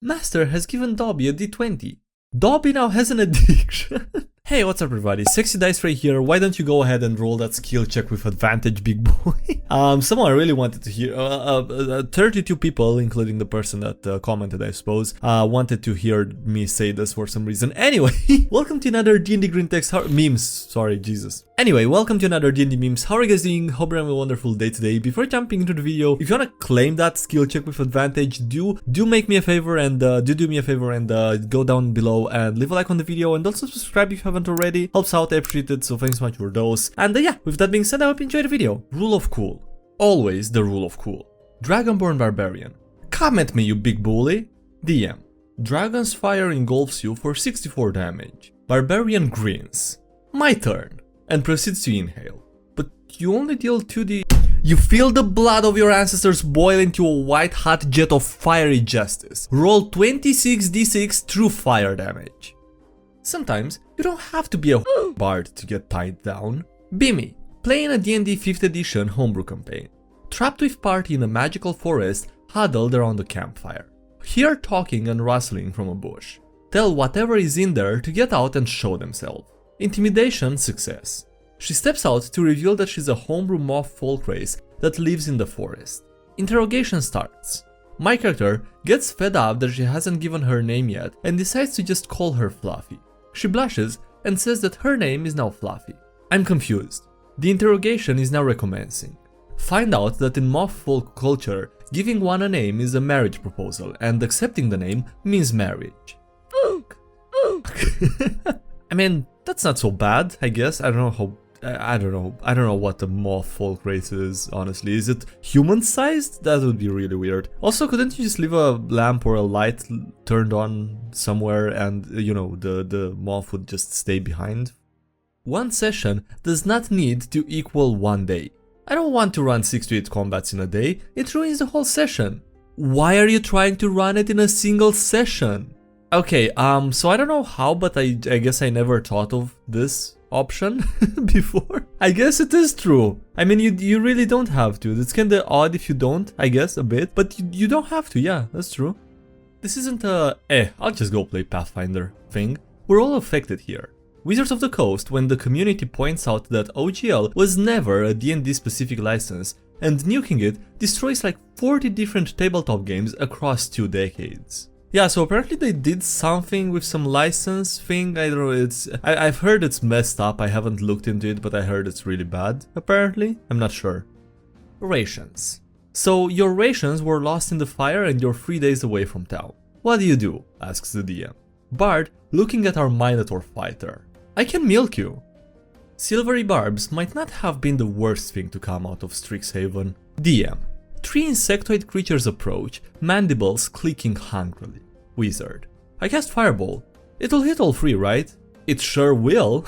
Master has given Dobby a D20. Dobby now has an addiction. Hey, what's up everybody, SkyDieRay here. Why don't you go ahead and roll that skill check with advantage, big boy? Someone really wanted to hear, 32 people, including the person that commented, I suppose, wanted to hear me say this for some reason. Anyway, welcome to another D&D Green Text memes, sorry, Jesus. Anyway, welcome to another D&D memes. How are you guys doing? Hope you're having a wonderful day today. Before jumping into the video, if you want to claim that skill check with advantage, do make me a favor and do me a favor and go down below and leave a like on the video and also subscribe if you haven't already. Helps out, I appreciate it, so thanks so much for those. And yeah, with that being said, I hope you enjoyed the video. Rule of cool. Always the rule of cool. Dragonborn barbarian. Come at me, you big bully. DM. Dragon's fire engulfs you for 64 damage. Barbarian grins. My turn. And proceeds to inhale. But you only deal 2d. You feel the blood of your ancestors boil into a white hot jet of fiery justice. Roll 26d6 true fire damage. Sometimes you don't have to be a bard to get tied down. Be me, playing a D&D 5th edition homebrew campaign. Trapped with party in a magical forest, huddled around a campfire. Hear talking and rustling from a bush. Tell whatever is in there to get out and show themselves. Intimidation success. She steps out to reveal that she's a homebrew Moth folk race that lives in the forest. Interrogation starts. My character gets fed up that she hasn't given her name yet and decides to just call her Fluffy. She blushes and says that her name is now Fluffy. I'm confused. The interrogation is now recommencing. Find out that in Moth folk culture, giving one a name is a marriage proposal and accepting the name means marriage. I mean, that's not so bad, I guess. I don't know what the Moth folk race is, honestly. Is it human-sized? That would be really weird. Also, couldn't you just leave a lamp or a light turned on somewhere and, you know, the moth would just stay behind? One session does not need to equal one day. I don't want to run 6 to 8 combats in a day. It ruins the whole session. Why are you trying to run it in a single session? Okay, so I don't know how, but I guess I never thought of this option before. I guess it is true. I mean, you really don't have to. It's kinda odd if you don't, I guess, a bit. But you don't have to, yeah, that's true. This isn't a, I'll just go play Pathfinder thing. We're all affected here. Wizards of the Coast, when the community points out that OGL was never a D&D specific license, and nuking it destroys like 40 different tabletop games across 2 decades. Yeah, so apparently they did something with some license thing. I don't know, I've heard it's messed up. I haven't looked into it, but I heard it's really bad, apparently. I'm not sure. Rations. So your rations were lost in the fire and you're 3 days away from town. What do? Asks the DM. Bard, looking at our Minotaur fighter. I can milk you. Silvery barbs might not have been the worst thing to come out of Strixhaven. DM. 3 insectoid creatures approach, mandibles clicking hungrily. Wizard. I cast Fireball. It'll hit all 3, right? It sure will.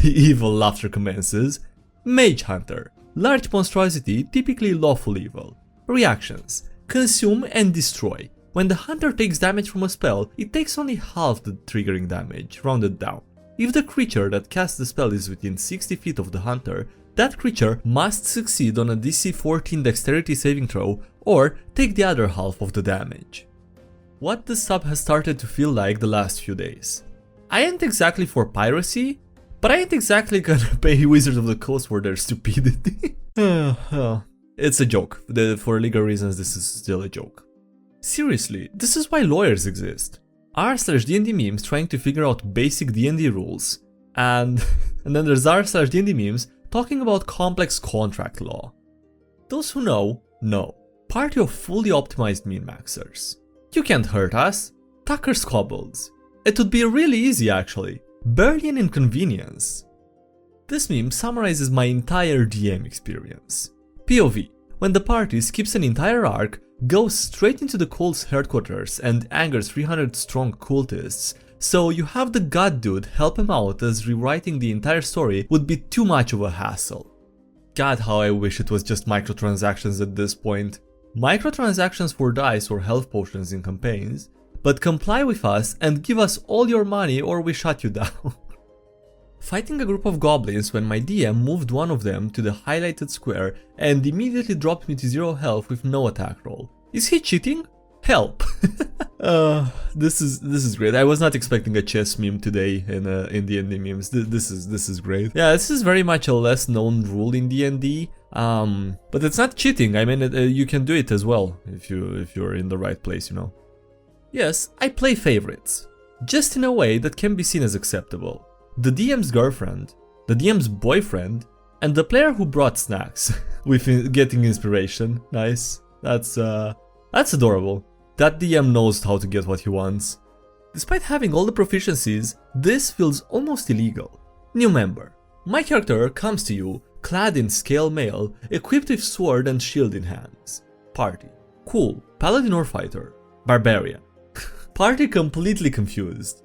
Evil laughter commences. Mage Hunter. Large monstrosity, typically lawful evil. Reactions. Consume and destroy. When the hunter takes damage from a spell, it takes only half the triggering damage, rounded down. If the creature that casts the spell is within 60 feet of the hunter, that creature must succeed on a DC 14 dexterity saving throw or take the other half of the damage. What this sub has started to feel like the last few days. I ain't exactly for piracy, but I ain't exactly gonna pay Wizards of the Coast for their stupidity. It's a joke. For legal reasons, this is still a joke. Seriously, this is why lawyers exist. r/DnDMemes trying to figure out basic D&D rules, and then there's r/DnDMemes talking about complex contract law. Those who know. Party of fully optimized min-maxers. You can't hurt us. Tucker's kobolds. It would be really easy actually. Barely an inconvenience. This meme summarizes my entire DM experience. POV. When the party skips an entire arc, goes straight into the cult's headquarters and angers 300 strong cultists, so you have the god dude help him out as rewriting the entire story would be too much of a hassle. God, how I wish it was just microtransactions at this point. Microtransactions for dice or health potions in campaigns, but comply with us and give us all your money or we shut you down. Fighting a group of goblins when my DM moved one of them to the highlighted square and immediately dropped me to 0 health with no attack roll. Is he cheating? Help! This is great. I was not expecting a chess meme today in DnDMemes. This is great. Yeah, this is very much a less known rule in D&D. But it's not cheating. I mean, you can do it as well if you're in the right place, you know. Yes, I play favorites, just in a way that can be seen as acceptable. The DM's girlfriend, the DM's boyfriend, and the player who brought snacks with getting inspiration. Nice. That's adorable. That DM knows how to get what he wants. Despite having all the proficiencies, this feels almost illegal. New member. My character comes to you, clad in scale mail, equipped with sword and shield in hands. Party. Cool. Paladin or fighter? Barbarian. Party completely confused.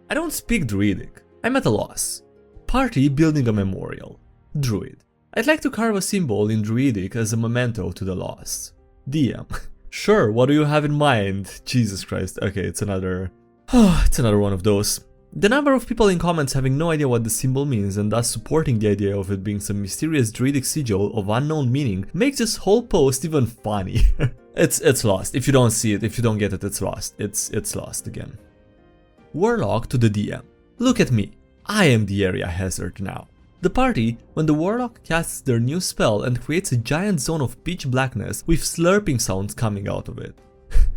I don't speak druidic. I'm at a loss. Party building a memorial. Druid. I'd like to carve a symbol in druidic as a memento to the lost. DM. Sure, what do you have in mind? Jesus Christ. Okay, it's another one of those. The number of people in comments having no idea what the symbol means and thus supporting the idea of it being some mysterious druidic sigil of unknown meaning makes this whole post even funny. It's lost. If you don't see it, if you don't get it, it's lost. It's lost again. Warlock to the DM. Look at me. I am the area hazard now. The party, when the Warlock casts their new spell and creates a giant zone of pitch blackness with slurping sounds coming out of it.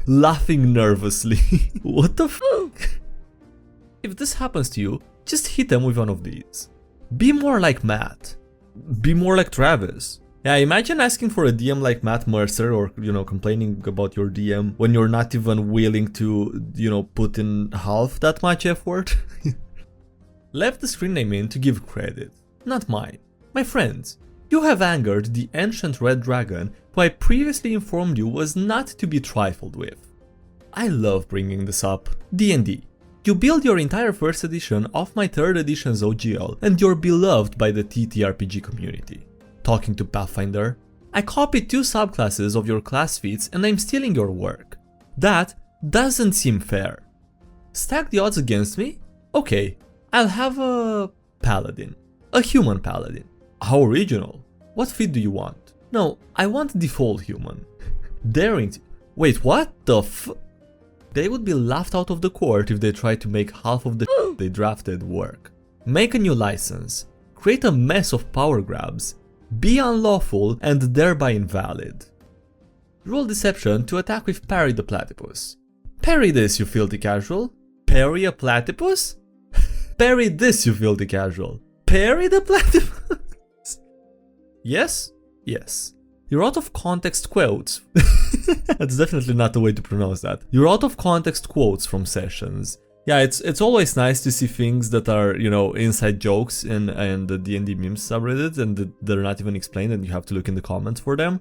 Laughing nervously. What the fuck? If this happens to you, just hit them with one of these. Be more like Matt. Be more like Travis. Yeah, imagine asking for a DM like Matt Mercer or, you know, complaining about your DM when you're not even willing to, you know, put in half that much effort. Left the screen name in to give credit. Not mine. My friends, you have angered the ancient red dragon who I previously informed you was not to be trifled with. I love bringing this up. D&D. You build your entire first edition off my 3rd edition's OGL and you're beloved by the TTRPG community. Talking to Pathfinder, I copied 2 subclasses of your class feats and I'm stealing your work. That doesn't seem fair. Stack the odds against me? Okay, I'll have a Paladin. A human Paladin. How original. What feat do you want? No, I want default human. Daring to... Wait, what the f... They would be laughed out of the court if they tried to make half of the they drafted work. Make a new license. Create a mess of power grabs. Be unlawful and thereby invalid. Roll deception to attack with parry the platypus. Parry this, you filthy casual. Parry a platypus? Parry this, you filthy casual. Parry the platypus? Yes? Yes. You're out of context quotes. That's definitely not the way to pronounce that. You're out of context quotes from sessions. Yeah, it's always nice to see things that are, you know, inside jokes in the DnDMemes subreddit and they're not even explained and you have to look in the comments for them.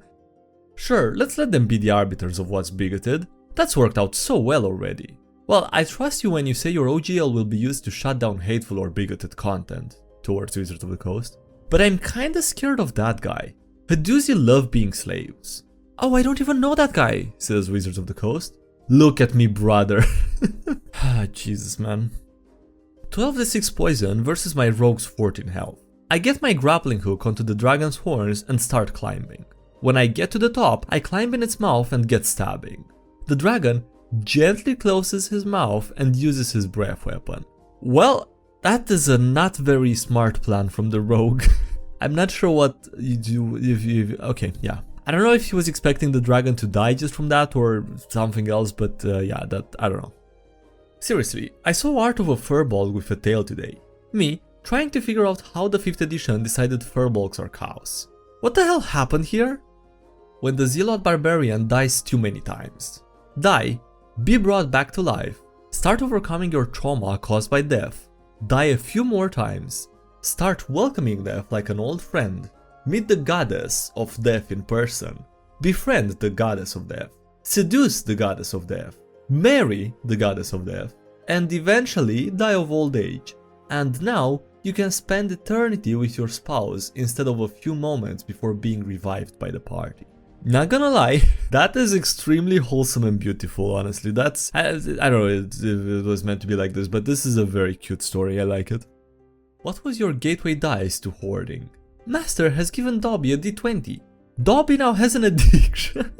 Sure, let's let them be the arbiters of what's bigoted. That's worked out so well already. Well, I trust you when you say your OGL will be used to shut down hateful or bigoted content towards Wizards of the Coast. But I'm kinda scared of that guy. Haduzi love being slaves. Oh, I don't even know that guy, says Wizards of the Coast. Look at me, brother. Jesus, man. 12d6 poison versus my rogue's 14 health. I get my grappling hook onto the dragon's horns and start climbing. When I get to the top, I climb in its mouth and get stabbing. The dragon gently closes his mouth and uses his breath weapon. Well, that is a not very smart plan from the rogue. I'm not sure what you do if you... Okay, yeah. I don't know if he was expecting the dragon to die just from that or something else, but yeah, that... I don't know. Seriously, I saw art of a furball with a tail today. Me, trying to figure out how the 5th edition decided furballs are cows. What the hell happened here? When the Zealot barbarian dies too many times. Die, be brought back to life, start overcoming your trauma caused by death, die a few more times, start welcoming death like an old friend, meet the goddess of death in person, befriend the goddess of death, seduce the goddess of death, marry the goddess of death, and eventually die of old age. And now you can spend eternity with your spouse instead of a few moments before being revived by the party. Not gonna lie, that is extremely wholesome and beautiful, honestly. That's... I don't know if it was meant to be like this, but this is a very cute story, I like it. What was your gateway dice to hoarding? Master has given Dobby a D20. Dobby now has an addiction.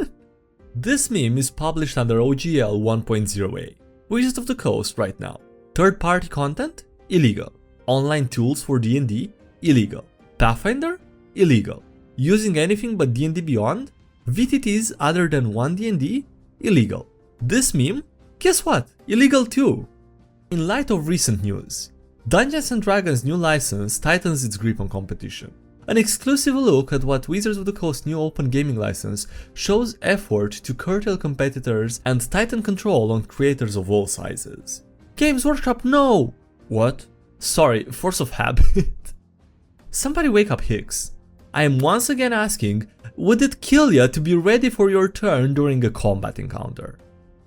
This meme is published under OGL 1.0a. Wizards of the Coast right now. Third-party content? Illegal. Online tools for D&D? Illegal. Pathfinder? Illegal. Using anything but D&D Beyond? VTTs other than 1D&D? Illegal. This meme? Guess what? Illegal too. In light of recent news, Dungeons & Dragons' new license tightens its grip on competition. An exclusive look at what Wizards of the Coast's new open gaming license shows effort to curtail competitors and tighten control on creators of all sizes. Games Workshop, no! What? Sorry, force of habit. Somebody wake up Hicks. I am once again asking, would it kill ya to be ready for your turn during a combat encounter?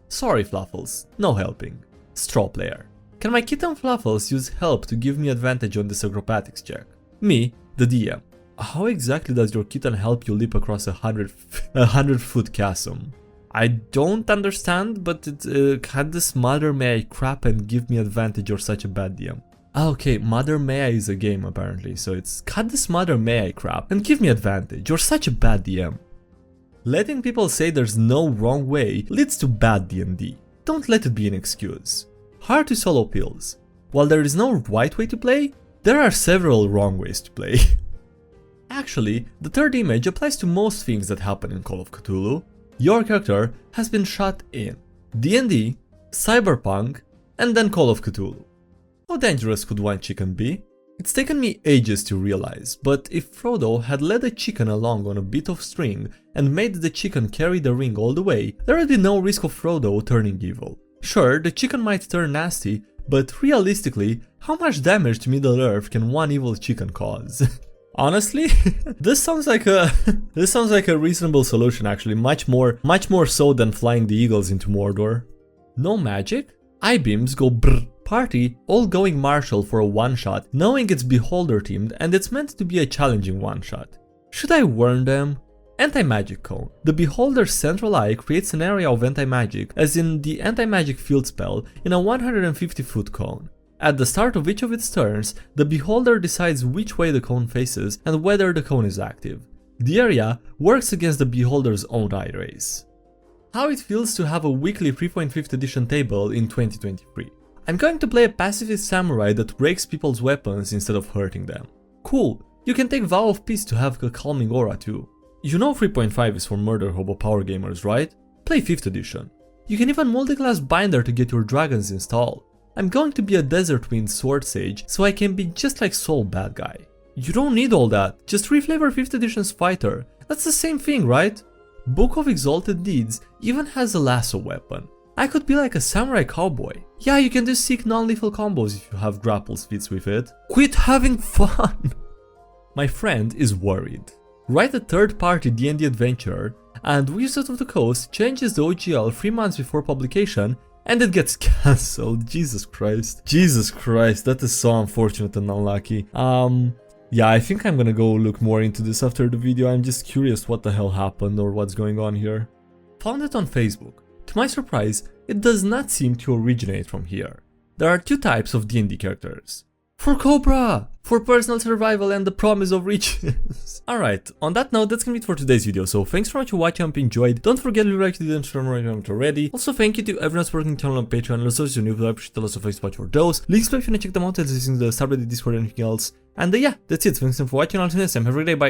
Sorry Fluffles, no helping. Straw player. Can my kitten Fluffles use help to give me advantage on this acrobatics check? Me, the DM. How exactly does your kitten help you leap across a 100-foot chasm? I don't understand, but can this Mother May I crap and give me advantage, you're such a bad DM. Okay, Mother May I is a game apparently, so it's cut this Mother May I crap and give me advantage, you're such a bad DM. Letting people say there's no wrong way leads to bad D&D. Don't let it be an excuse. Hard to solo pills. While there is no right way to play, there are several wrong ways to play. Actually, the third image applies to most things that happen in Call of Cthulhu. Your character has been shot in D&D, Cyberpunk, and then Call of Cthulhu. How dangerous could one chicken be? It's taken me ages to realize, but if Frodo had led a chicken along on a bit of string and made the chicken carry the ring all the way, there would be no risk of Frodo turning evil. Sure, the chicken might turn nasty, but realistically, how much damage to Middle Earth can one evil chicken cause? Honestly, this sounds like a reasonable solution actually, much more so than flying the eagles into Mordor. No magic? I-beams go brr. Party all going martial for a one-shot, knowing it's beholder themed and it's meant to be a challenging one-shot. Should I warn them? Anti-magic cone. The beholder's central eye creates an area of anti-magic, as in the anti-magic field spell, in a 150-foot cone. At the start of each of its turns, the beholder decides which way the cone faces and whether the cone is active. The area works against the beholder's own eye rays. How it feels to have a weekly 3.5th edition table in 2023. I'm going to play a pacifist samurai that breaks people's weapons instead of hurting them. Cool, you can take Vow of Peace to have a calming aura too. You know 3.5 is for murder hobo power gamers, right? Play 5th edition. You can even multi-class binder to get your dragons installed. I'm going to be a Desert Wind Sword Sage, so I can be just like Soul Bad Guy. You don't need all that, just reflavor 5th edition's fighter. That's the same thing, right? Book of Exalted Deeds even has a lasso weapon. I could be like a samurai cowboy. Yeah, you can do sick non-lethal combos if you have grapple speeds with it. Quit having fun! My friend is worried. Write a third-party D&D adventure, and Wizards of the Coast changes the OGL 3 months before publication, and it gets cancelled. Jesus Christ. Jesus Christ, that is so unfortunate and unlucky. Yeah, I think I'm gonna go look more into this after the video. I'm just curious what the hell happened or what's going on here. Found it on Facebook. To my surprise, it does not seem to originate from here. There are two types of D&D characters. For Cobra! For personal survival and the promise of riches! Alright, on that note, that's gonna be it for today's video, so thanks for much for watching, I hope you enjoyed. Don't forget to like the video if you haven't already. Also, thank you to everyone supporting the channel on Patreon, and also if you're new, I appreciate a lot of thanks for watching for those. Links below if you wanna check them out, as in the subreddit, Discord, and anything else. And yeah, that's it, thanks for watching, I'll see you next time, have a great day, bye!